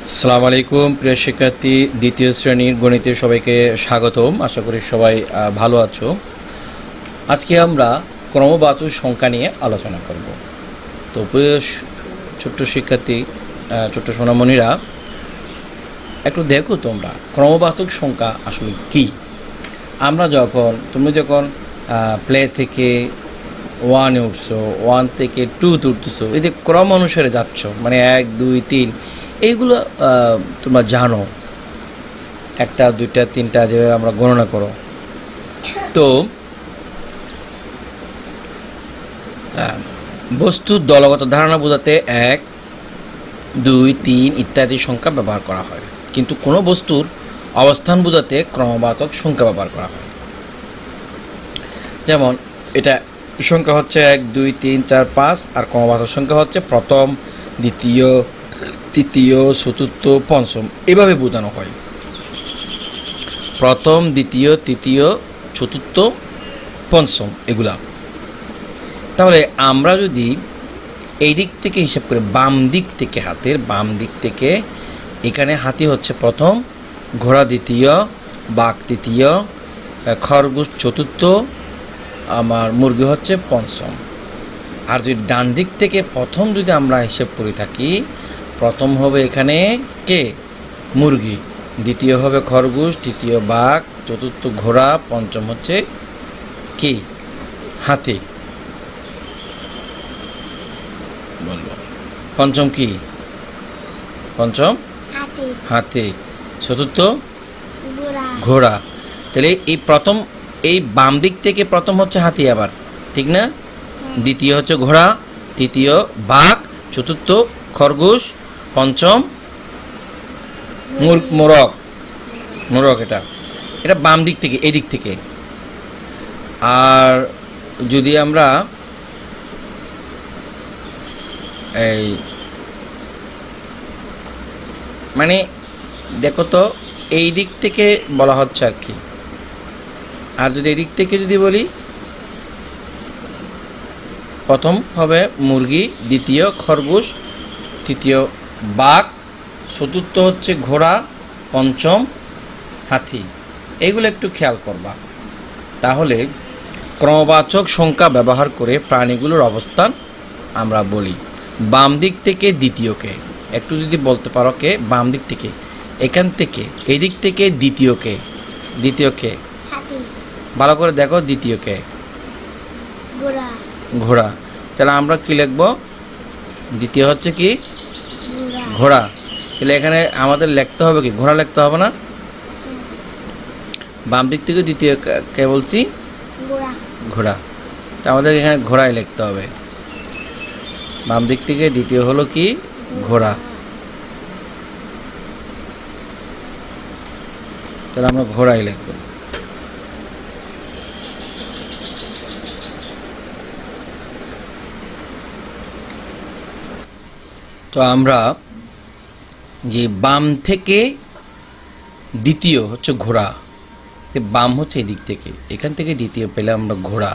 আসসালামু আলাইকুম প্রিয় শিক্ষার্থী, দ্বিতীয় শ্রেণীর গণিতে সবাইকে স্বাগতম। আশা করি সবাই ভালো আছো। আজকে আমরা ক্রমবাচক সংখ্যা নিয়ে আলোচনা করব। তো প্রিয় ছোট্ট শিক্ষার্থী, ছোট্ট সোনামণিরা, একটু দেখো তোমরা ক্রমবাচক সংখ্যা আসলে কি। তুমি যখন প্লে থেকে ওয়ানে উঠছো, ওয়ান থেকে টুতে উঠতেছো, এই যে ক্রম অনুসারে যাচ্ছ, মানে 1 2 3 এইগুলো তোমরা জানো, 1টা 2টা 3টা যেভাবে আমরা গণনা করো। তো বস্তুর দলগত ধারণা বোঝাতে 1 2 3 ইত্যাদি সংখ্যা ব্যবহার করা হয়, কিন্তু কোনো বস্তুর অবস্থান বোঝাতে ক্রমবাচক সংখ্যা ব্যবহার করা হয়। যেমন এটা সংখ্যা হচ্ছে 1 2 3 4 5, আর ক্রমবাচক সংখ্যা হচ্ছে প্রথম, দ্বিতীয়, তৃতীয়, চতুর্থ, পঞ্চম, এভাবে বোঝানো হয়। প্রথম, দ্বিতীয়, তৃতীয়, চতুর্থ, পঞ্চম এগুলা। তাহলে আমরা যদি এই দিক থেকে হিসাব করে, বাম দিক থেকে, হাতের বাম দিক থেকে, এখানে হাতি হচ্ছে প্রথম, ঘোড়া দ্বিতীয়, বাঘ তৃতীয়, খরগোশ চতুর্থ, আমার মুরগি হচ্ছে পঞ্চম। আর যদি ডান দিক থেকে প্রথম যদি আমরা হিসেব করে থাকি, প্রথম হবে এখানে কে? মুরগি, দ্বিতীয় হবে খরগোশ, তৃতীয় বাঘ, চতুর্থ ঘোড়া, পঞ্চম হচ্ছে কি? হাতি। বলবো পঞ্চম কি? পঞ্চম হাতি, চতুর্থ ঘোড়া। তাহলে এই প্রথম, এই বাম দিক থেকে প্রথম হচ্ছে হাতি, আবার ঠিক না? দ্বিতীয় হচ্ছে ঘোড়া, তৃতীয় বাঘ, চতুর্থ খরগোশ, পঞ্চম মোরগ। মোরগ এটা এটা বাম দিক থেকে, এই দিক থেকে। আর যদি আমরা এই মানে দেখো তো, এই দিক থেকে বলা হচ্ছে আর কি। আর যদি এই দিক থেকে যদি বলি, প্রথম হবে মুরগি, দ্বিতীয় খরগোশ, তৃতীয় বাঘ, চতুর্থ হচ্ছে ঘোড়া, পঞ্চম হাতি। এইগুলো একটু খেয়াল করবা। তাহলে ক্রমবাচক সংখ্যা ব্যবহার করে প্রাণীগুলোর অবস্থান আমরা বলি। বাম দিক থেকে দ্বিতীয়কে একটু যদি বলতে পারো, কে বাম দিক থেকে? এখান থেকে, এই দিক থেকে দ্বিতীয়কে। দ্বিতীয়কে ভালো করে দেখো, দ্বিতীয়কে ঘোড়া। তাহলে আমরা কি লিখব? দ্বিতীয় হচ্ছে কি? ঘোড়া। তাহলে এখানে আমাদের লিখতে হবে কি? ঘোড়া লিখতে হবে না? বাম দিক থেকে দ্বিতীয় কে বলছি? ঘোড়া। তা আমাদের এখানে ঘোড়াই লিখতে হবে। বাম দিক থেকে দ্বিতীয় হলো কি? ঘোড়া। তাহলে আমরা ঘোড়াই লিখব। তো আমরা যে বাম থেকে দ্বিতীয় হচ্ছে ঘোড়া, বাম হচ্ছে এই দিক থেকে, এখান থেকে দ্বিতীয় পেলে আমরা ঘোড়া,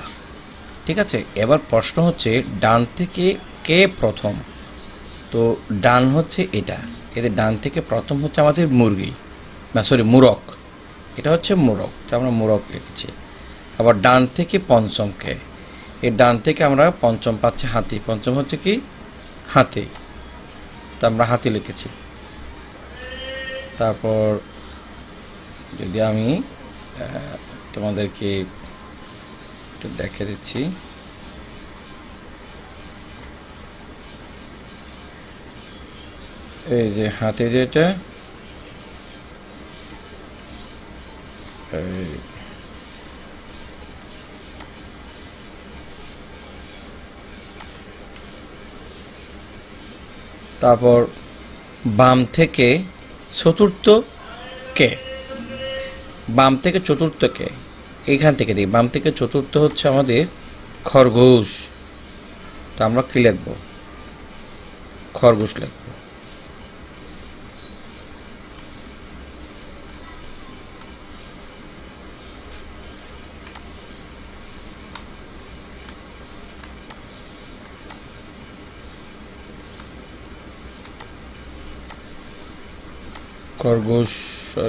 ঠিক আছে। এবার প্রশ্ন হচ্ছে ডান থেকে কে প্রথম? তো ডান হচ্ছে এটা, এদের ডান থেকে প্রথম হচ্ছে আমাদের মুরগি, না সরি মোরগ, এটা হচ্ছে মোরগ, তো আমরা মোরগ লিখেছি। আবার ডান থেকে পঞ্চমকে, এর ডান থেকে আমরা পঞ্চম পাচ্ছি হাতি, পঞ্চম হচ্ছে কি? হাতি, তো আমরা হাতি লিখেছি। তারপর যদি আমি তোমাদেরকে একটু দেখে দিচ্ছি, এই যে হাতে যেটা, তারপর বাম থেকে চতুর্থ কে? বাম থেকে চতুর্থ কে? এইখান থেকে দেখি, বাম থেকে চতুর্থ হচ্ছে আমাদের খরগোশ, তো আমরা কি লিখব? খরগোশ লিখব। খরগোশ,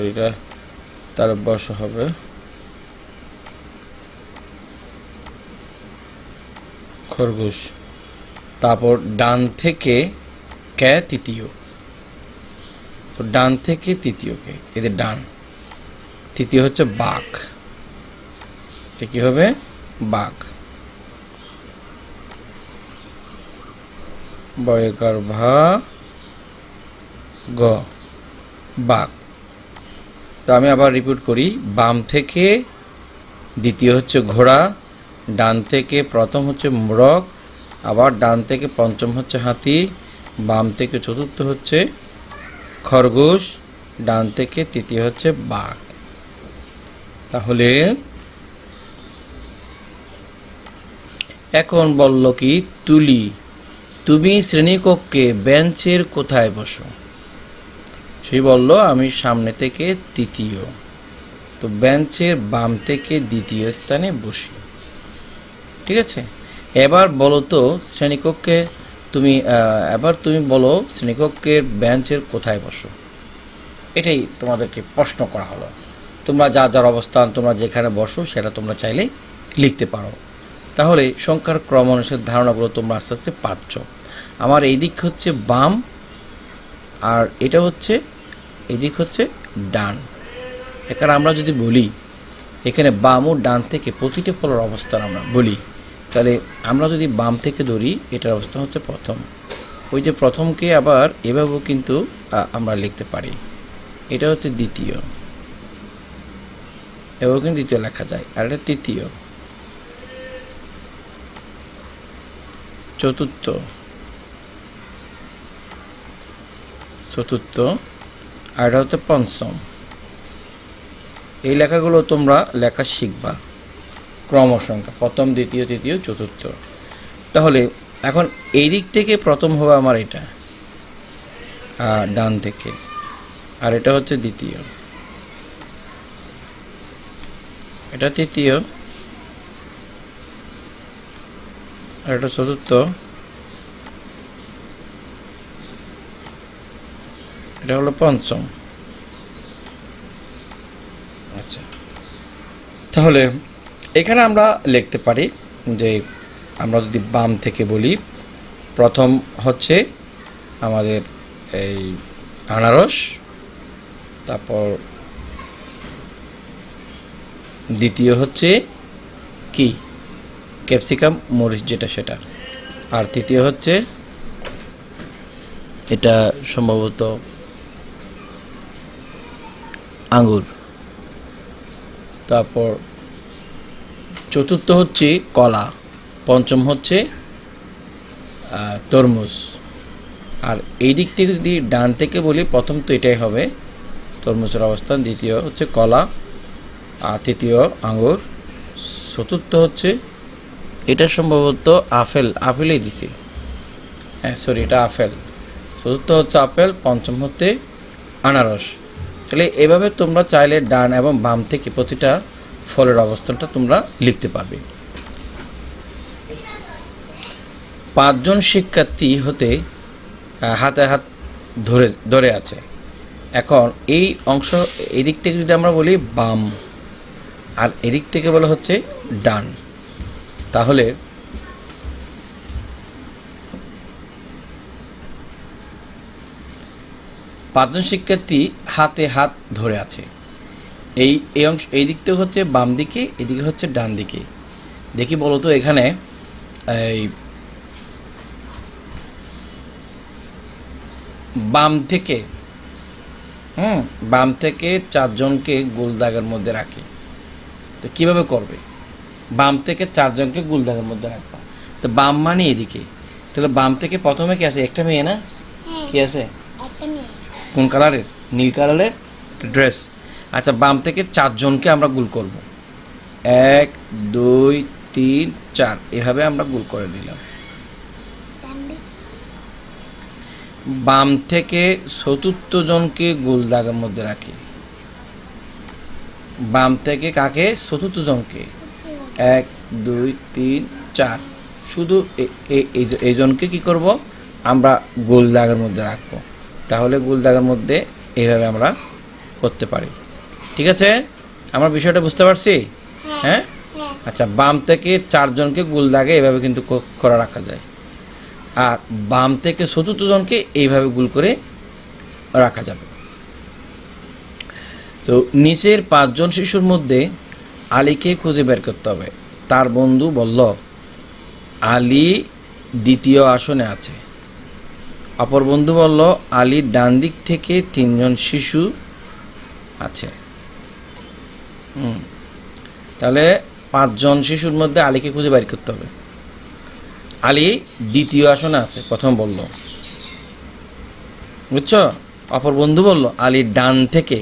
এটা তার বস হবে খরগোশ। তারপর ডান থেকে কে তৃতীয়, তো ডান থেকে তৃতীয় কে, এদের ডান, তৃতীয় হচ্ছে বাঘ, এটা কি হবে বাঘ। বয়কার ভা গ বাঘ। তো আমি আবার রিপিট করি, বাম থেকে দ্বিতীয় হচ্ছে ঘোড়া, ডান থেকে প্রথম হচ্ছে মোরগ, আবার ডান থেকে পঞ্চম হচ্ছে হাতি, বাম থেকে চতুর্থ হচ্ছে খরগোশ, ডান থেকে তৃতীয় হচ্ছে বাঘ। তাহলে এখন বলল কি তুলি, তুমি শ্রেণীকক্ষে বেঞ্চের কোথায় বসো? সে বলল আমি সামনে থেকে তৃতীয়, তো বেঞ্চের বাম থেকে দ্বিতীয় স্থানে বসি। ঠিক আছে, এবার বলো তো শ্রেণীকক্ষে তুমি এবার তুমি বলো শ্রেণীকক্ষের বেঞ্চের কোথায় বসো। এটাই তোমাদেরকে প্রশ্ন করা হলো। তোমরা যার যার অবস্থান তোমরা যেখানে বসো সেটা তোমরা চাইলে লিখতে পারো। তাহলে সংখ্যার ক্রম অনুসারে ধারণাগুলো তোমরা আস্তে আস্তে পাচ্ছ। আমার এই দিক হচ্ছে বাম, আর এটা হচ্ছে এই দিক হচ্ছে ডান। এখানে আমরা যদি বলি এখানে বাম ও ডান থেকে প্রতিটি ফলের অবস্থান আমরা বলি, তাহলে আমরা যদি বাম থেকে ধরি এটার অবস্থান হচ্ছে প্রথম। ওই যে প্রথমকে আবার এভাবেও কিন্তু আমরা লিখতে পারি, এটা হচ্ছে দ্বিতীয়, এভাবেও কিন্তু দ্বিতীয় লেখা যায়, আর এটা তৃতীয়, চতুর্থ, আর এটা হচ্ছে পঞ্চম। এই লেখাগুলো তোমরা লেখা শিখবা, ক্রম সংখ্যা প্রথম দ্বিতীয় তৃতীয় চতুর্থ। তাহলে এখন এই দিক থেকে প্রথম হবে আমার এটা ডান থেকে, আর এটা হচ্ছে দ্বিতীয়, এটা তৃতীয়, আর এটা চতুর্থ, এটা হলো পঞ্চম। আচ্ছা, তাহলে এখানে আমরা লিখতে পারি যে আমরা যদি বাম থেকে বলি প্রথম হচ্ছে আমাদের এই আনারস, তারপর দ্বিতীয় হচ্ছে কি ক্যাপসিকাম মরিচ যেটা সেটা, আর তৃতীয় হচ্ছে এটা সম্ভবত আঙ্গুর, তারপর চতুর্থ হচ্ছে কলা, পঞ্চম হচ্ছে তরমুজ। আর এই দিক থেকে যদি ডান থেকে বলি প্রথম তো এটাই হবে তরমুজের অবস্থান, দ্বিতীয় হচ্ছে কলা, আর তৃতীয় আঙ্গুর, চতুর্থ হচ্ছে এটা সম্ভবত আপেলই দিছি, হ্যাঁ সরি এটা আপেল, চতুর্থ হচ্ছে আপেল, পঞ্চম হচ্ছে আনারস। তাহলে এভাবে তোমরা চাইলে ডান এবং বাম থেকে প্রতিটা ফলের অবস্থানটা তোমরা লিখতে পারবে। 5 জন শিক্ষার্থী হতে হাতে হাত ধরে আছে। এখন এই অংশ এই দিক থেকে যদি আমরা বলি বাম, আর এদিক থেকে বলা হচ্ছে ডান, তাহলে পাঁচজন শিক্ষার্থী হাতে হাত ধরে আছে। এই অংশ এই দিক থেকে হচ্ছে বাম দিকে, এদিকে হচ্ছে ডান দিকে। দেখি বলো তো এখানে এই বাম থেকে বাম থেকে 4 জনকে গোল দাগের মধ্যে রাখি, তো কিভাবে করবে? বাম থেকে 4 জনকে গোল দাগের মধ্যে রাখবা, তো বাম মানে এদিকে, তাহলে বাম থেকে প্রথমে কি আছে? একটা মেয়ে না, কি আছে? কোন কালারের? নীল কালারের ড্রেস। আচ্ছা, বাম থেকে 4 জনকে আমরা গোল করব, 1 2 3 4 এভাবে আমরা গোল করে দিলাম। বাম থেকে চতুর্থ জনকে গোল দাগের মধ্যে রাখি, বাম থেকে কাকে? চতুর্থ জনকে, 1 2 3 4, শুধু এই জনকে কি করব আমরা গোল দাগের মধ্যে রাখবো। তাহলে গোল দাগের মধ্যে এইভাবে আমরা করতে পারি। ঠিক আছে, আমরা বিষয়টা বুঝতে পারছি? হ্যাঁ, আচ্ছা, বাম থেকে 4 জনকে গোল দাগে এভাবে কিন্তু করা রাখা যায়, আর বাম থেকে চতুর্থ জনকে এইভাবে গোল করে রাখা যাবে। তো নিচের 5 জন শিশুর মধ্যে আলীকে খুঁজে বের করতে হবে। তার বন্ধু বলল আলী দ্বিতীয় আসনে আছে। অপর বন্ধু বলল আলীর ডান দিক থেকে 3 জন শিশু আছে। তাহলে 5 জন শিশুর মধ্যে আলীকে খুঁজে বের করতে হবে। আলী দ্বিতীয় আসনে আছে, প্রথম বলল, বুঝছো? অপর বন্ধু বলল আলীর ডান থেকে,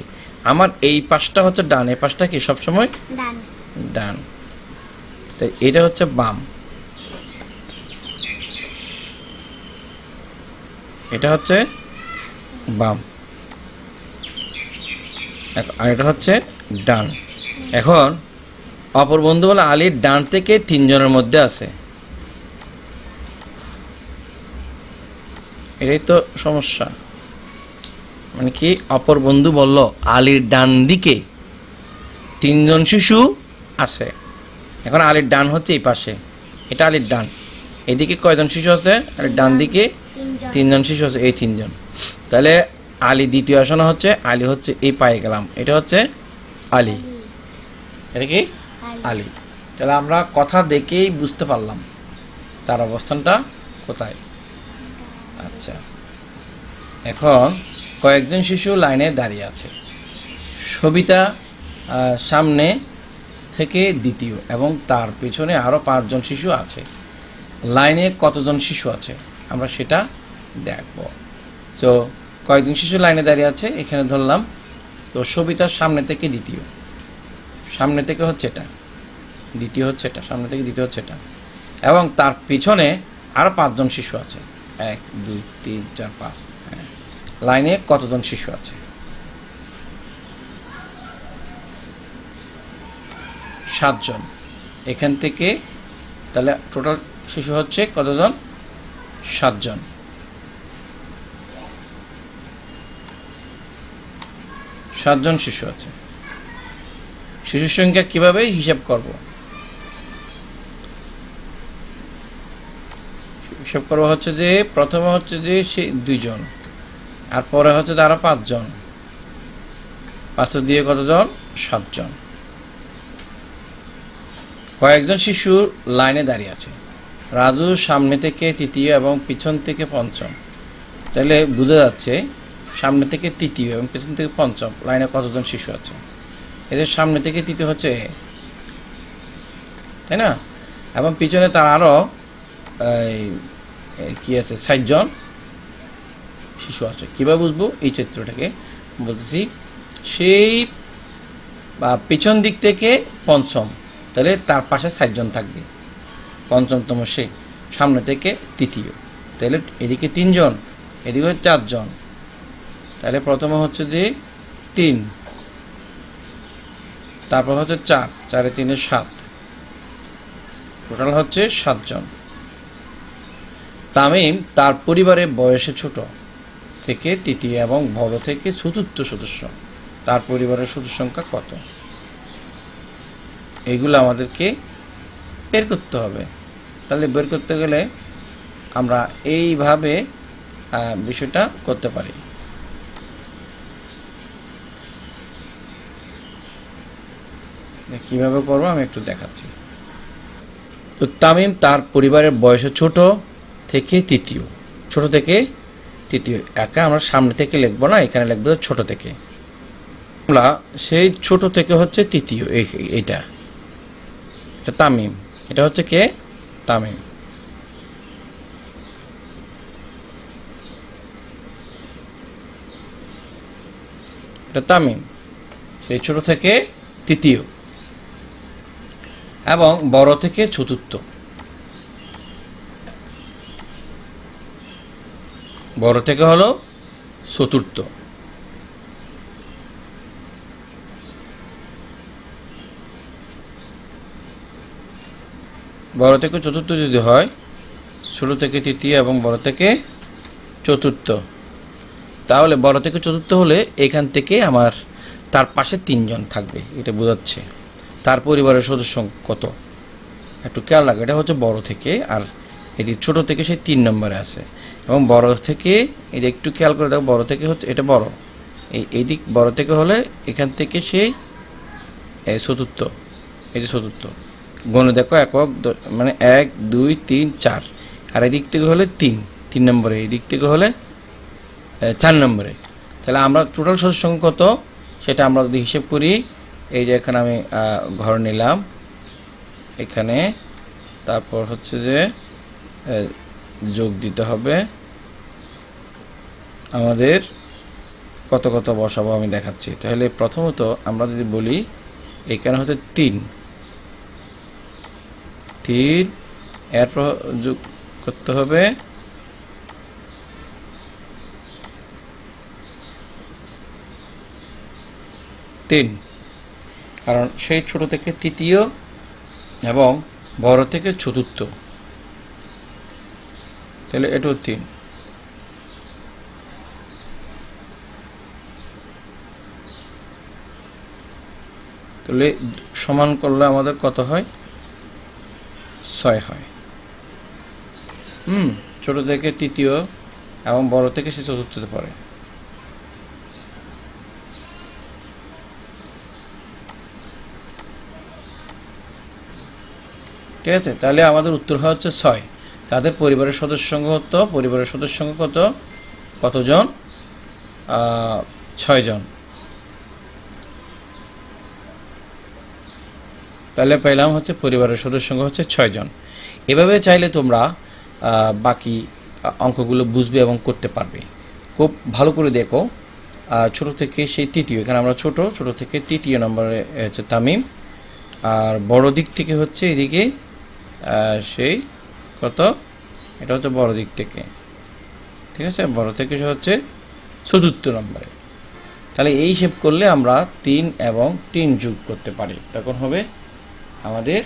আমার এই পাশটা হচ্ছে ডান, এই পাশটা কি সবসময় ডান, তাই এটা হচ্ছে বাম, এটা হচ্ছে বাম, আর এটা হচ্ছে ডান। এখন অপর বন্ধু বলে আলীর ডান থেকে 3 জনের মধ্যে আছে। এটাই তো সমস্যা, মানে কি, অপর বন্ধু বলল আলীর ডান দিকে 3 জন শিশু আছে। এখন আলীর ডান হচ্ছে এই পাশে, এটা আলীর ডান, এদিকে কয়জন শিশু আছে? আলীর ডান দিকে 3 জন শিশু আছে, এই 3 জন। তাহলে আলী দ্বিতীয় আসনে হচ্ছে, আলী হচ্ছে এই পায়ে গেলাম, এটা হচ্ছে আলী, এটা কি আলী। তাহলে আমরা কথা দেখেই বুঝতে পারলাম তার অবস্থানটা কোথায়। আচ্ছা, এখন কয়েকজন শিশু লাইনে দাঁড়িয়ে আছে। সবিতা সামনে থেকে দ্বিতীয় এবং তার পেছনে আরও 5 জন শিশু আছে। লাইনে কতজন শিশু আছে আমরা সেটা দেখব। তো কয়েকজন শিশু লাইনে দাঁড়িয়ে আছে এখানে ধরলাম। তো সবিতার সামনে থেকে দ্বিতীয়, সামনে থেকে হচ্ছে এটা, দ্বিতীয় হচ্ছে এটা, সামনে থেকে দ্বিতীয় হচ্ছে এটা, এবং তার পিছনে আরও 5 জন শিশু আছে, 1 2 3 4 5। হ্যাঁ, লাইনে কতজন শিশু আছে? 7 জন। এখান থেকে তাহলে টোটাল শিশু হচ্ছে কতজন? 7 জন। 7 জন শিশু আছে। শিশুর সংখ্যা কিভাবে হিসাব করব? হিসাব করবো হচ্ছে যে প্রথমে হচ্ছে যে সে 2 জন, আর পরে হচ্ছে আরো 5 জন, 5 দিয়ে কতজন? 7 জন। কয়েকজন শিশু লাইনে দাঁড়িয়ে আছে। রাজু সামনে থেকে তৃতীয় এবং পিছন থেকে পঞ্চম। তাহলে বোঝা যাচ্ছে সামনে থেকে তৃতীয় এবং পিছন থেকে পঞ্চম লাইনে কতজন শিশু আছে। এদের সামনে থেকে তৃতীয় হচ্ছে, তাই না? এবং পিছনে তার আরও কি আছে, 60 জন শিশু আছে। কীভাবে বুঝবো এই চিত্রটাকে? বলতেছি সেই বা পিছন দিক থেকে পঞ্চম, তাহলে তার পাশে 60 জন থাকবে, পঞ্চমতম সে, সামনে থেকে তৃতীয়, তাহলে এদিকে 3 জন, এদিকে 4 জন। তাহলে প্রথমে হচ্ছে যে 3, তারপর হচ্ছে 4, 4 এ 3 এ 7, টোটাল হচ্ছে 7 জন। তামিম তার পরিবারের বয়সে ছোট থেকে তৃতীয় এবং বড় থেকে চতুর্থ সদস্য। তার পরিবারের সদস্য সংখ্যা কত? এইগুলো আমাদেরকে বের করতে হবে। তাহলে বের করতে গেলে আমরা এইভাবে বিষয়টা করতে পারি। কিভাবে করবো আমি একটু দেখাচ্ছি। তো তামিম তার পরিবারের বয়সে ছোট থেকে তৃতীয়, ছোট থেকে তৃতীয়, একা আমরা সামনে থেকে লিখবো না, এখানে লিখবো ছোট থেকে। আমরা সেই ছোট থেকে হচ্ছে তৃতীয়, এইটা তামিম, এটা হচ্ছে কে? তামিম। এটা তামিম, সেই ছোট থেকে তৃতীয় এবং বড় থেকে চতুর্থ। বড় থেকে হলো চতুর্থ। বড় থেকে চতুর্থ যদি হয়, ছোট থেকে তৃতীয় এবং বড় থেকে চতুর্থ, তাহলে বড় থেকে চতুর্থ হলে এখান থেকে আমার তার পাশে 3 জন থাকবে, এটা বোঝাচ্ছে। তার পরিবারের সদস্য কত একটু খেয়াল রাখো, এটা হচ্ছে বড় থেকে, আর এটি ছোট থেকে সেই 3 নম্বরে আছে। এবং বড় থেকে এটা একটু খেয়াল করে দেখো, বড় থেকে হচ্ছে এটা বড়, এই দিক বড় থেকে হলে এখান থেকে সেই চতুর্থ, এই যে চতুর্থ গণে দেখো একক, মানে 1 2 3 4, আর এই দিক থেকে হলে 3 নম্বরে, এই দিক থেকে হলে 4 নম্বরে। তাহলে আমরা টোটাল সদস্য সংখ্যা কত সেটা আমরা যদি হিসেব করি, এই যে এখানে আমি ঘর নিলাম এখানে, তারপর হচ্ছে যে যোগ দিতে হবে আমাদের কত কত বসাবো আমি দেখাচ্ছি। তাহলে প্রথমত আমরা যদি বলি এখানে হচ্ছে 3, এরপর যোগ করতে হবে 3, কারণ সেই ছোট থেকে তৃতীয় এবং বড় থেকে চতুর্থ, তাহলে এটাও 3। তাহলে সমান করলে আমাদের কত হয়? 6 হয়। ছোট থেকে তৃতীয় এবং বড় থেকে সে চতুর্থতে পড়ে। ঠিক আছে, তাহলে আমাদের উত্তর হচ্ছে 6। তাদের পরিবারের সদস্য সংখ্যা কত? পরিবারের সদস্য সংখ্যা কতজন? 6 জন। তাহলে পেলাম হচ্ছে পরিবারের সদস্য সংখ্যা হচ্ছে 6 জন। এভাবে চাইলে তোমরা বাকি অঙ্কগুলো বুঝবে এবং করতে পারবে। খুব ভালো করে দেখো, ছোট থেকে সেই তৃতীয়, এখানে আমরা ছোট থেকে তৃতীয় নম্বরে হচ্ছে তামিম, আর বড় দিক থেকে হচ্ছে এদিকে সেই কত, এটা হচ্ছে বড় দিক থেকে, ঠিক আছে, বড় থেকে হচ্ছে চতুর্থ নম্বরে। তাহলে এই হিসেব করলে আমরা 3 এবং 3 যোগ করতে পারি, তখন হবে আমাদের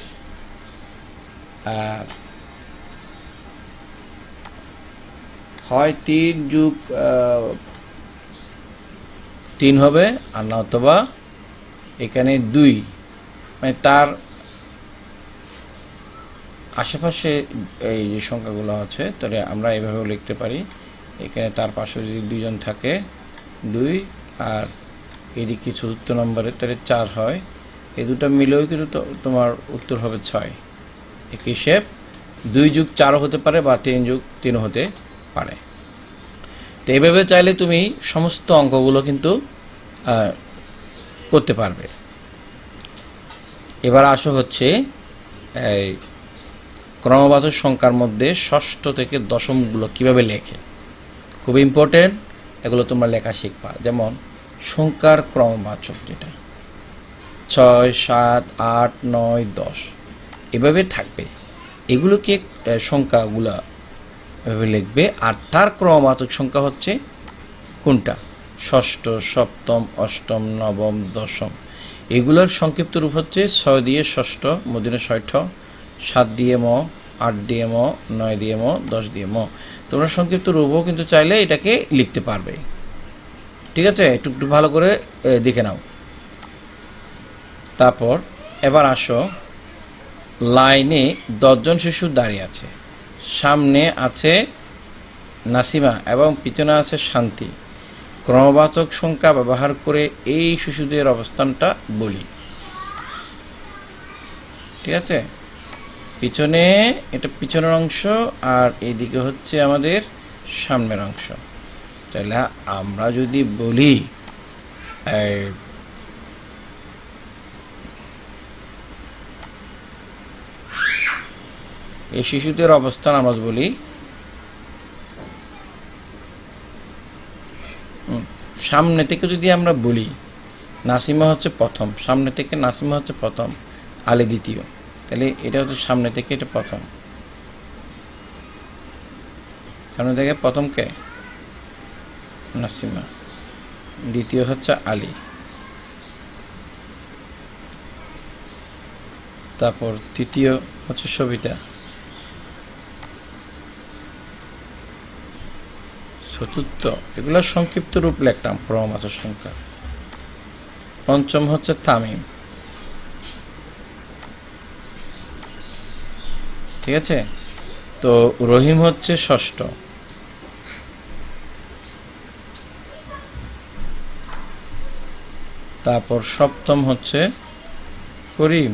হয় 3 যোগ 3 হবে, আর না অথবা এখানে 2, মানে তার আশেপাশে এই যে সংখ্যাগুলো আছে, তাহলে আমরা এভাবেও লিখতে পারি, এখানে তার পাশে যদি 2 জন থাকে 2, আর এদিকে চতুর্থ নম্বরে তাহলে 4 হয়, এই দুটো মিলেও কিন্তু তোমার উত্তর হবে 6। এক হিসেব 2 যোগ 4 হতে পারে বা 3 যোগ 3 হতে পারে। তো এইভাবে চাইলে তুমি সমস্ত অঙ্কগুলো কিন্তু করতে পারবে। এবার আসো হচ্ছে এই ক্রমবাচক সংখ্যার মধ্যে ষষ্ঠ থেকে দশমগুলো কিভাবে লেখে, খুব ইম্পর্টেন্ট, এগুলো তোমরা লেখা শিখবা। যেমন সংখ্যার ক্রমবাচক যেটা 6 7 8 9 10 এভাবে থাকবে, এগুলোকে সংখ্যাগুলা এভাবে লিখবে। আর তার ক্রমবাচক সংখ্যা হচ্ছে কোনটা? ষষ্ঠ, সপ্তম, অষ্টম, নবম, দশম। এগুলোর সংক্ষিপ্ত রূপ হচ্ছে 6 দিয়ে ষষ্ঠ, মদিনা 6ঠ, 7 দিয়ে ম, 8 দিয়ে ম, 9 দিয়ে ম, 10 দিয়ে ম। তোমরা সংক্ষিপ্ত রূপও কিন্তু চাইলে এটাকে লিখতে পারবে। ঠিক আছে, একটু ভালো করে দেখে নাও। তারপর এবার আসো, লাইনে 10 জন শিশু দাঁড়িয়ে আছে, সামনে আছে নাসিমা এবং পিছনে আছে শান্তি। ক্রমবাচক সংখ্যা ব্যবহার করে এই শিশুদের অবস্থানটা বলি। ঠিক আছে, পিছনে, এটা পিছনের অংশ, আর এইদিকে হচ্ছে আমাদের সামনের অংশ। তাহলে আমরা যদি বলি এই শিশুদের অবস্থান আমরা বলি সামনে থেকে, যদি আমরা বলি নাসিমা হচ্ছে প্রথম, সামনে থেকে নাসিমা হচ্ছে প্রথম, আলী দ্বিতীয়, তাহলে এটা হচ্ছে সামনে থেকে এটা প্রথম, সামনে থেকে প্রথম কে? নাসিমা, দ্বিতীয় হচ্ছে আলী, তারপর তৃতীয় হচ্ছে সবিতা, চতুর্থ, এগুলো সংক্ষিপ্ত রূপ লিখলাম ক্রমবাচক সংখ্যা। পঞ্চম হচ্ছে তামিম, ঠিক আছে। তো রহিম হচ্ছে ষষ্ঠ। তারপর সপ্তম হচ্ছে করিম।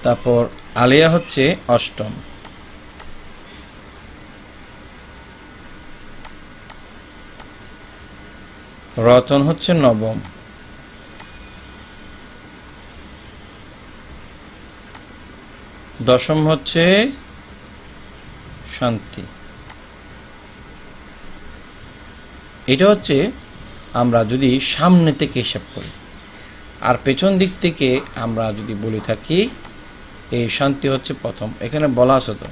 তারপর আলিয়া হচ্ছে অষ্টম। রতন হচ্ছে নবম। দশম হচ্ছে শান্তি। এটা হচ্ছে আমরা যদি সামনে থেকে হিসাব করি, আর পেছন দিক থেকে আমরা যদি বলে থাকি এই শান্তি হচ্ছে প্রথম, এখানে বলা আছে তো।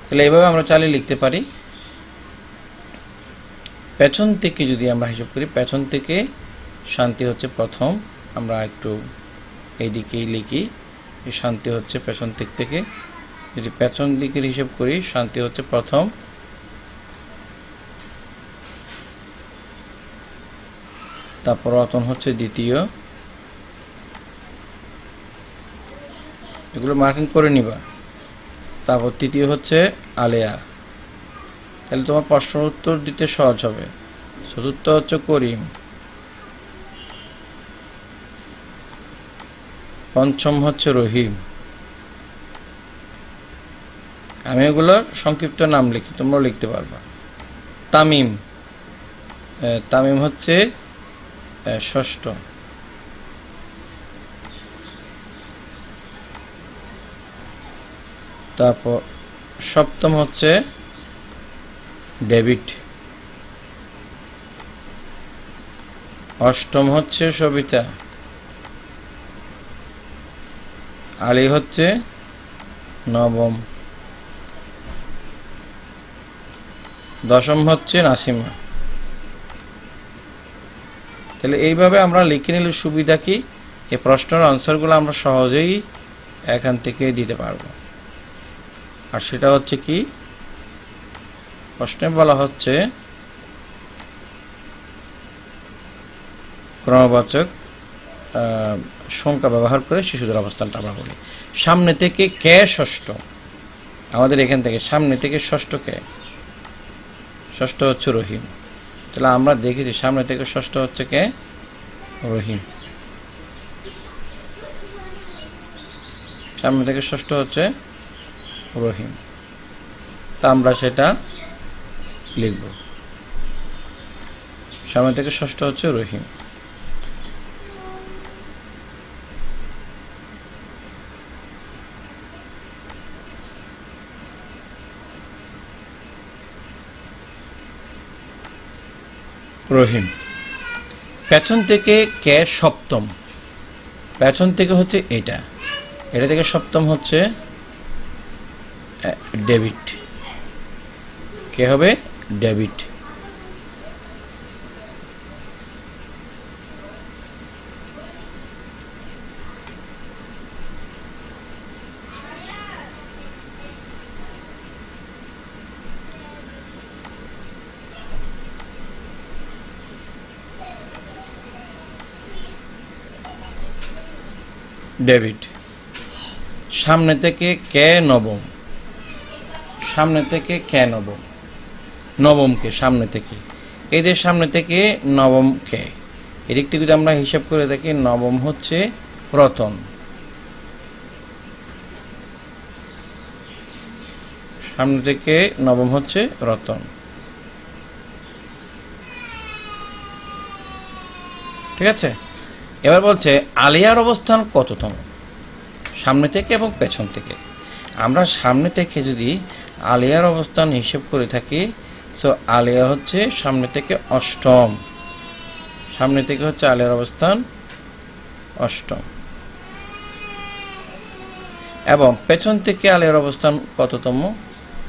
তাহলে এইভাবে আমরা চালিয়ে লিখতে পারি। পেছন থেকে যদি আমরা হিসাব করি, পেছন থেকে শান্তি হচ্ছে প্রথম, আমরা একটু এইদিকেই লিখি, শান্তি হচ্ছে পেছন দিক থেকে। যদি পেছন দিকের হিসাব করি, শান্তি হচ্ছে প্রথম, তারপর রতন হচ্ছে দ্বিতীয়। এগুলো মার্কিং করে নিবা। তারপর তৃতীয় হচ্ছে আলেয়া। তাহলে তোমার প্রশ্নের উত্তর দিতে সহজ হবে। চতুর্থ হচ্ছে করিম। পঞ্চম হচ্ছে রহিম। আমি এগুলোর সংক্ষিপ্ত নাম লিখছি, তোমরাও লিখতে পারবা। তামিম, তামিম হচ্ছে ষষ্ঠ। তারপর সপ্তম হচ্ছে ডেভিড। অষ্টম হচ্ছে সবিতা। আলী হচ্ছে নবম। দশম হচ্ছে নাসিমা। তাহলে এইভাবে আমরা লিখে নিলে সুবিধা কি, এই প্রশ্নের আনসারগুলো আমরা সহজেই এখান থেকে দিতে পারবো। আর সেটা হচ্ছে কি, প্রশ্নে বলা হচ্ছে ক্রমবাচক সংখ্যা ব্যবহার করে শিশুদের অবস্থানটা আমরা বলি। সামনে থেকে কে ষষ্ঠ, আমাদের এখান থেকে সামনে থেকে ষষ্ঠ কে? ষষ্ঠ হচ্ছে রহিম। তাহলে আমরা দেখেছি সামনে থেকে ষষ্ঠ হচ্ছে কে? রহিম। সামনে থেকে ষষ্ঠ হচ্ছে রহিম। তা আমরা সেটা লিখব। সামনে থেকে ষষ্ঠ হচ্ছে রহিম। রহিম। পেছন থেকে কে সপ্তম? পেছন থেকে হচ্ছে এটা, এটা থেকে সপ্তম হচ্ছে ডেভিড। কে হবে? ডেভিড। ডেভিড। সামনে থেকে কে নবম? সামনে থেকে কে নবম? নবমকে সামনে থেকে, এদের সামনে থেকে নবম কে? এদিক থেকে যদি আমরা হিসাব করে দেখি, নবম হচ্ছে রতন। সামনে থেকে নবম হচ্ছে রতন, ঠিক আছে। এবার বলছে আলিয়ার অবস্থান কততম? সামনে থেকে এবং পেছন থেকে। আমরা সামনে থেকে যদি আলিয়ার অবস্থান হিসেব করে থাকি, সো আলিয়া হচ্ছে সামনে থেকে অষ্টম। সামনে থেকে হচ্ছে আলিয়ার অবস্থান অষ্টম, এবং পেছন থেকে আলিয়ার অবস্থান কততম?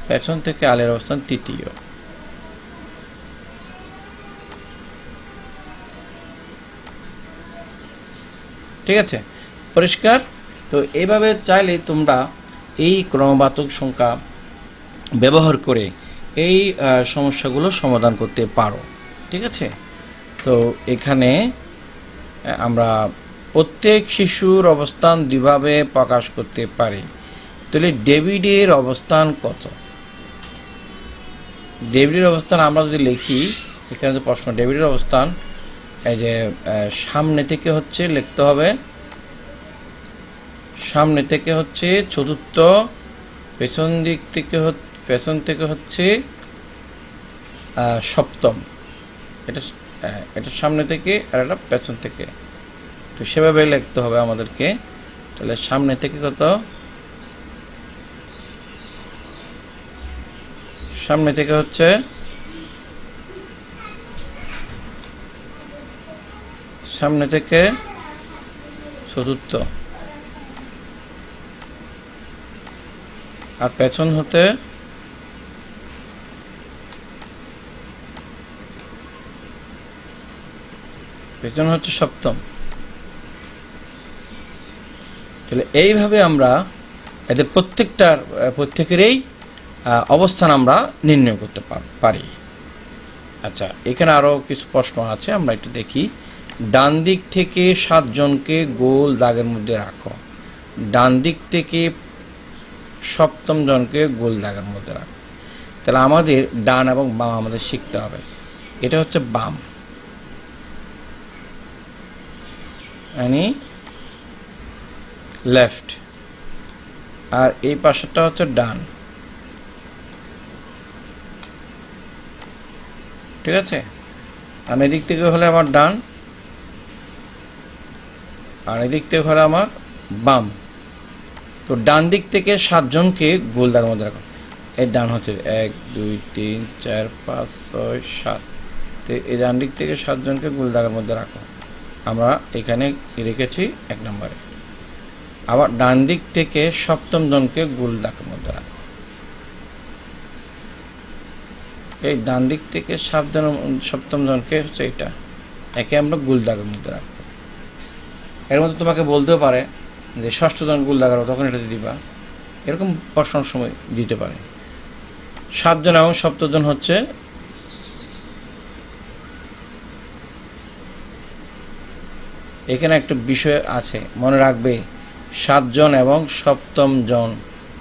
পেছন থেকে আলিয়ার অবস্থান তৃতীয়। ঠিক আছে, পরিষ্কার? তো এইভাবে চাইলে তোমরা এই ক্রমবাচক সংখ্যা ব্যবহার করে এই সমস্যাগুলো সমাধান করতে পারো। ঠিক আছে, তো এখানে আমরা প্রত্যেক শিশুর অবস্থান দুইভাবে প্রকাশ করতে পারি। তাহলে ডেভিডের অবস্থান কত? ডেভিডের অবস্থান আমরা যদি লিখি, এখানে যে প্রশ্ন, ডেভিডের অবস্থান এই যে সামনে থেকে হচ্ছে লিখতে হবে, সামনে থেকে হচ্ছে চতুর্থ, পেছন থেকে হচ্ছে সপ্তম। এটা সামনে থেকে আর এটা পেছন থেকে, তো সেভাবে লিখতে হবে আমাদেরকে। তাহলে সামনে থেকে কত? সামনে থেকে হচ্ছে সামনে থেকে চতুর্থ, আর পেছন হতে হচ্ছে সপ্তম। তাহলে এইভাবে আমরা এদের প্রত্যেকেরই অবস্থান আমরা নির্ণয় করতে পারি। আচ্ছা, এখানে আরও কিছু প্রশ্ন আছে, আমরা একটু দেখি। ডান দিক থেকে 7 জনকে গোল দাগের মধ্যে রাখো। ডান দিক থেকে সপ্তম জনকে গোল দাগের মধ্যে রাখো। তাহলে আমাদের ডান এবং বাম আমাদের শিখতে হবে। এটা হচ্ছে বাম, মানে লেফট, আর এই পাশেরটা হচ্ছে ডান। ঠিক আছে, আর এদিক থেকে হলে আমার ডান, আর এদিক থেকে হলে আমার বাম। তো ডান দিক থেকে 7 জনকে গোল দাগের মধ্যে রাখো। এই ডান হচ্ছে 1 2 3 4 5 6 7। তো এই ডান দিক থেকে 7 জনকে গোল দাগের মধ্যে রাখো। আমরা এখানে রেখেছি 1 নম্বরে। আবার ডান দিক থেকে সপ্তম জনকে গোল দাগের মধ্যে রাখো। এই ডান দিক থেকে সপ্তম জনকে হচ্ছে এটা, একে আমরা গোল দাগের মধ্যে রাখবো। এর মধ্যে তোমাকে বলতেও পারে যে ষষ্ঠ জন গোল দাগারো, তখন এটা দিবা। এরকম প্রশ্নের সময় দিতে পারে। 7 জন এবং সপ্তম জন হচ্ছে এখানে একটা বিষয় আছে, মনে রাখবে 7 জন এবং সপ্তম জন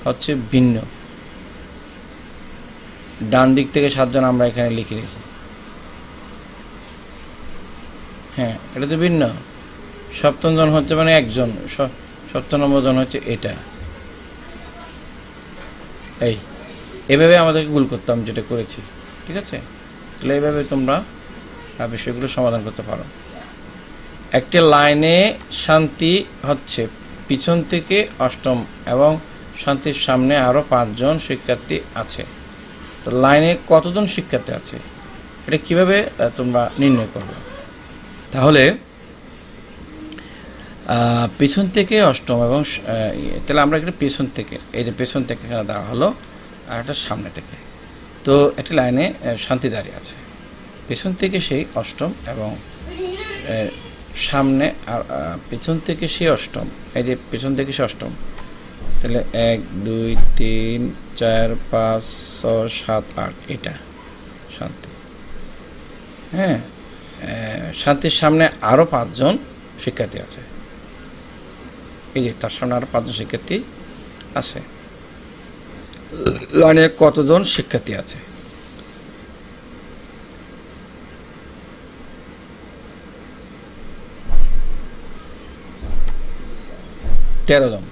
হচ্ছে ভিন্ন। ডান দিক থেকে 7 জন আমরা এখানে লিখে দিয়েছি, হ্যাঁ এটা তো ভিন্ন। সপ্তম জন হচ্ছে মানে একজন, 7 নম্বর জন হচ্ছে এটা। এইভাবে আমাদেরকে গুল করতে, আমি যেটা করেছি। ঠিক আছে, তাহলে এইভাবে তোমরা বিষয়গুলো সমাধান করতে পারো। একটি লাইনে শান্তি হচ্ছে পিছন থেকে অষ্টম এবং শান্তির সামনে আরও 5 জন শিক্ষার্থী আছে। তো লাইনে কতজন শিক্ষার্থী আছে এটা কিভাবে তোমরা নির্ণয় করবে? তাহলে পেছন থেকে অষ্টম এবং তাহলে আমরা একটা পেছন থেকে, এই যে পেছন থেকে এখানে দেওয়া হলো, আর একটা সামনে থেকে। তো একটি লাইনে শান্তি দাঁড়িয়ে আছে, পেছন থেকে সেই অষ্টম এবং সামনে আর পেছন থেকে সেই অষ্টম। এই যে পেছন থেকে সে অষ্টম, তাহলে 1 2 3 4 5 6 7 8 এটা শান্তি। হ্যাঁ, শান্তির সামনে আরও 5 জন শিক্ষার্থী আছে। এই যে তার সামনে আরও 5 জন শিক্ষার্থী আছে। লাইনে কতজন শিক্ষার্থী আছে? 13 জন।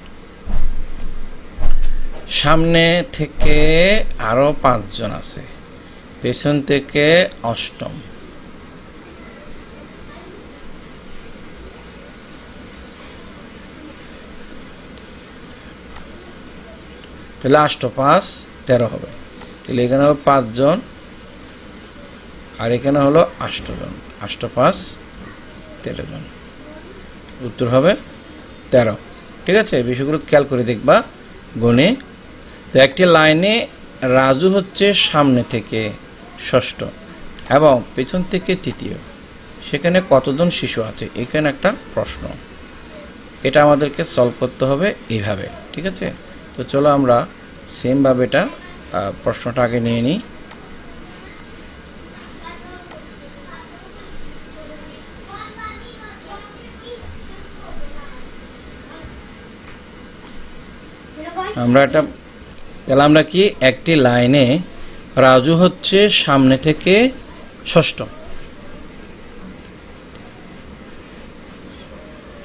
সামনে থেকে আরও 5 জন আছে, পেছন থেকে অষ্টম। তাহলে 8 5 13 হবে। তাহলে এখানে হবে 5 জন, আর এখানে হলো 8 জন। 8 5 13 জন, উত্তর হবে 13। ঠিক আছে, এই বিষয়গুলো খেয়াল করে দেখবা গণে। তো একটি লাইনে রাজু হচ্ছে সামনে থেকে ষষ্ঠ এবং পেছন থেকে তৃতীয়, সেখানে কতজন শিশু আছে? এখানে একটা প্রশ্ন। এটা আমাদেরকে সলভ করতে হবে এইভাবে, ঠিক আছে? তো চলো আমরা সেমভাবে এটা প্রশ্নটা আগে নিয়ে নিই। আমরা এটা তাহলে আমরা কি একটি লাইনে রাজু হচ্ছে সামনে থেকে ষষ্ঠ,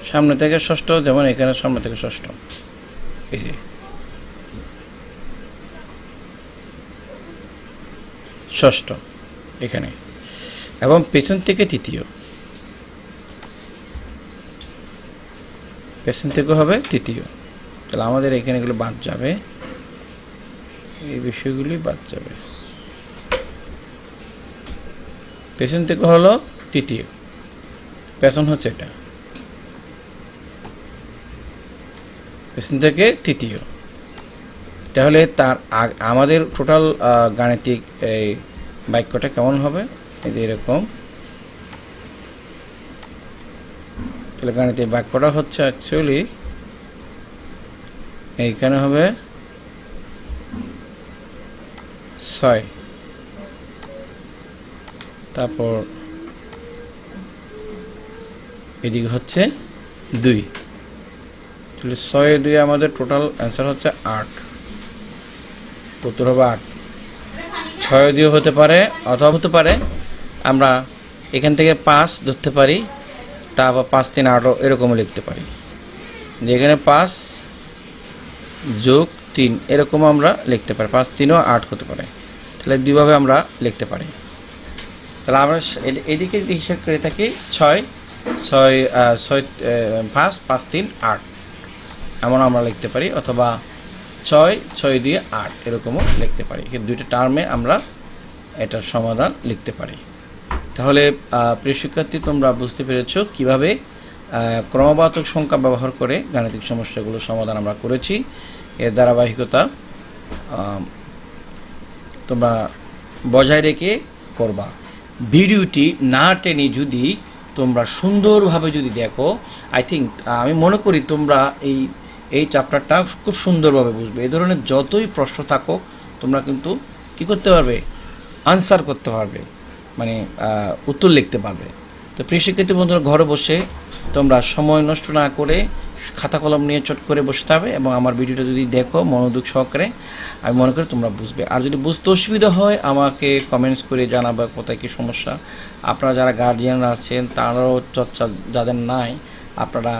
সামনে থেকে ষষ্ঠ, যেমন এখানে সামনে থেকে ষষ্ঠ, এই যে ষষ্ঠ এখানে, এবং পেছন থেকে তৃতীয়, পেছন থেকে হবে তৃতীয়। তাহলে আমাদের এখানে এগুলো বাদ যাবে, এই বিষয়গুলি বাদ যাবে। পেছন থেকে হলো তৃতীয়, পেছন হচ্ছে এটা, পেছন থেকে তৃতীয়। তাহলে তার আমাদের টোটাল গাণিতিক এই বাক্যটা কেমন হবে, এই যে এরকম। তাহলে গাণিতিক বাক্যটা হচ্ছে অ্যাকচুয়ালি এইখানে হবে 6, তারপর এদিকে হচ্ছে 2। তাহলে 6 2 আমাদের টোটাল অ্যান্সার হচ্ছে 8, উত্তর হবে 8। 6 2 হতে পারে, অথবা হতে পারে আমরা এখান থেকে 5 ধরতে পারি, তারপর 5 3 8 এরকমও লিখতে পারি, যেখানে 5 যোগ 3 এরকম আমরা লিখতে পারি, 5 3 ও 8 হতে পারে। তাহলে দুইভাবে আমরা লিখতে পারি। তাহলে আমরা এদিকে হিসাব করে থাকি 6 6 6 5 5 3 8 এমন আমরা লিখতে পারি, অথবা 6 6 2 8 এরকমও লিখতে পারি। এই দুইটা টার্মে আমরা এটার সমাধান লিখতে পারি। তাহলে প্রিয় শিক্ষার্থী, তোমরা বুঝতে পেরেছো কিভাবে ক্রমবাচক সংখ্যা ব্যবহার করে গাণিতিক সমস্যাগুলো সমাধান আমরা করেছি। এর ধারাবাহিকতা তোমরা বজায় রেখে করবা। ভিডিওটি না টেনে যদি তোমরা সুন্দরভাবে যদি দেখো, আই থিঙ্ক আমি মনে করি তোমরা এই চ্যাপ্টারটা খুব সুন্দরভাবে বুঝবে। এই ধরনের যতই প্রশ্ন থাকুক তোমরা কিন্তু কী করতে পারবে, আনসার করতে পারবে, মানে উত্তর লিখতে পারবে। তো প্রিয় শিক্ষার্থী বন্ধুরা, ঘরে বসে তোমরা সময় নষ্ট না করে খাতা কলম নিয়ে চট করে বসতে হবে, এবং আমার ভিডিওটা যদি দেখো মনোযোগ সহকারে, আমি মনে করি তোমরা বুঝবে। আর যদি বুঝতে অসুবিধা হয় আমাকে কমেন্টস করে জানাবে কোথায় কী সমস্যা। আপনারা যারা গার্জিয়ানরা আছেন তারাও চর্চা যাদের নাই, আপনারা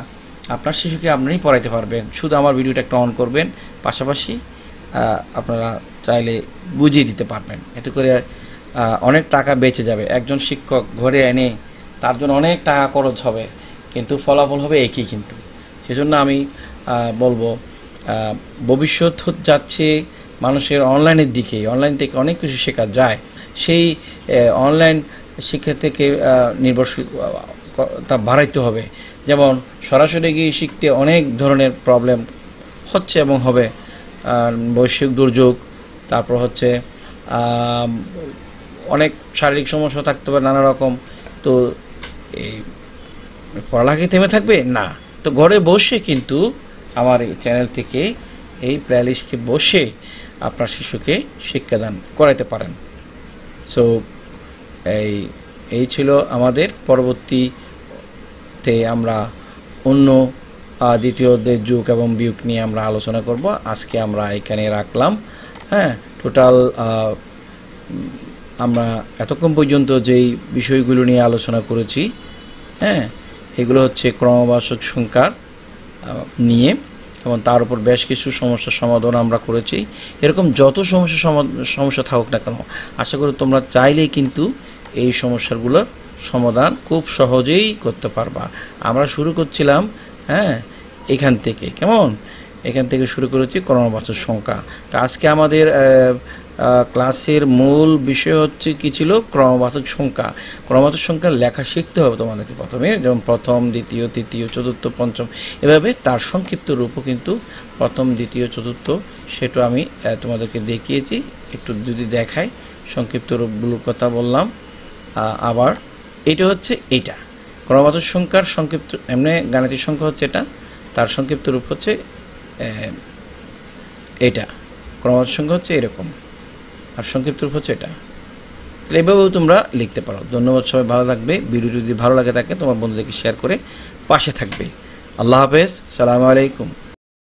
আপনার শিশুকে আপনিই পড়াইতে পারবেন, শুধু আমার ভিডিওটা একটা অন করবেন, পাশাপাশি আপনারা চাইলে বুঝিয়ে দিতে পারবেন। এতে করে অনেক টাকা বেঁচে যাবে। একজন শিক্ষক ঘরে এনে তার জন্য অনেক টাকা খরচ হবে, কিন্তু ফলাফল হবে একই। কিন্তু সেজন্য আমি বলবো, ভবিষ্যৎ যাচ্ছে মানুষের অনলাইনের দিকে, অনলাইন থেকে অনেক কিছু শেখা যায়। সেই অনলাইন শিক্ষা থেকে নির্ভরশীলতা বাড়াইতে হবে। যেমন সরাসরি গিয়ে শিখতে অনেক ধরনের প্রবলেম হচ্ছে এবং হবে, বৈশ্বিক দুর্যোগ, তারপর হচ্ছে অনেক শারীরিক সমস্যা থাকতে পারে নানা রকম। তো এই পড়ালেখা থেমে থাকবে না, তো ঘরে বসে কিন্তু আমার এই চ্যানেল থেকে এই প্লেলিস্টে বসে আপনার শিশুকে শিক্ষাদান করাতে পারেন। সো এই ছিল আমাদের। পরবর্তীতে আমরা অন্য দ্বিতীয়দের যোগ এবং বিয়োগ নিয়ে আমরা আলোচনা করব। আজকে আমরা এখানে রাখলাম। হ্যাঁ, টোটাল আমরা এতক্ষণ পর্যন্ত যেই বিষয়গুলো নিয়ে আলোচনা করেছি, হ্যাঁ, এগুলো হচ্ছে ক্রমবাচক সংখ্যার নিয়ে, এবং তার উপর বেশ কিছু সমস্যার সমাধান আমরা করেছি। এরকম যত সমস্যা থাকুক না কেন, আশা করি তোমরা চাইলেই কিন্তু এই সমস্যাগুলোর সমাধান খুব সহজেই করতে পারবা। আমরা শুরু করছিলাম, হ্যাঁ, এখান থেকে, কেমন, এখান থেকে শুরু করেছি ক্রমবাচক সংখ্যা। তো আজকে আমাদের ক্লাসের মূল বিষয় হচ্ছে কি ছিল, ক্রমবাচক সংখ্যা। ক্রমবাচক সংখ্যা লেখা শিখতে হবে তোমাদেরকে প্রথমে, যেমন প্রথম, দ্বিতীয়, তৃতীয়, চতুর্থ, পঞ্চম, এভাবে তার সংক্ষিপ্ত রূপও কিন্তু প্রথম, দ্বিতীয়, চতুর্থ, সেটা আমি তোমাদেরকে দেখিয়েছি। একটু যদি দেখাই, সংক্ষিপ্ত রূপগুলোর কথা বললাম। আবার এটা হচ্ছে এইটা ক্রমবাচক সংখ্যার সংক্ষিপ্ত, এমনি গাণিতিক সংখ্যা হচ্ছে এটা, তার সংক্ষিপ্ত রূপ হচ্ছে এটা, ক্রমবাচক সংখ্যা হচ্ছে এরকম, আর সংক্ষিপ্ত রূপ হচ্ছে এটা। তাহলে এভাবেও তোমরা লিখতে পারো। ধন্যবাদ, সবাই ভালো থাকবে। ভিডিওটি যদি ভালো লাগে থাকে তোমার বন্ধুদেরকে শেয়ার করে পাশে থাকবে। আল্লাহ হাফেজ, সালামু আলাইকুম।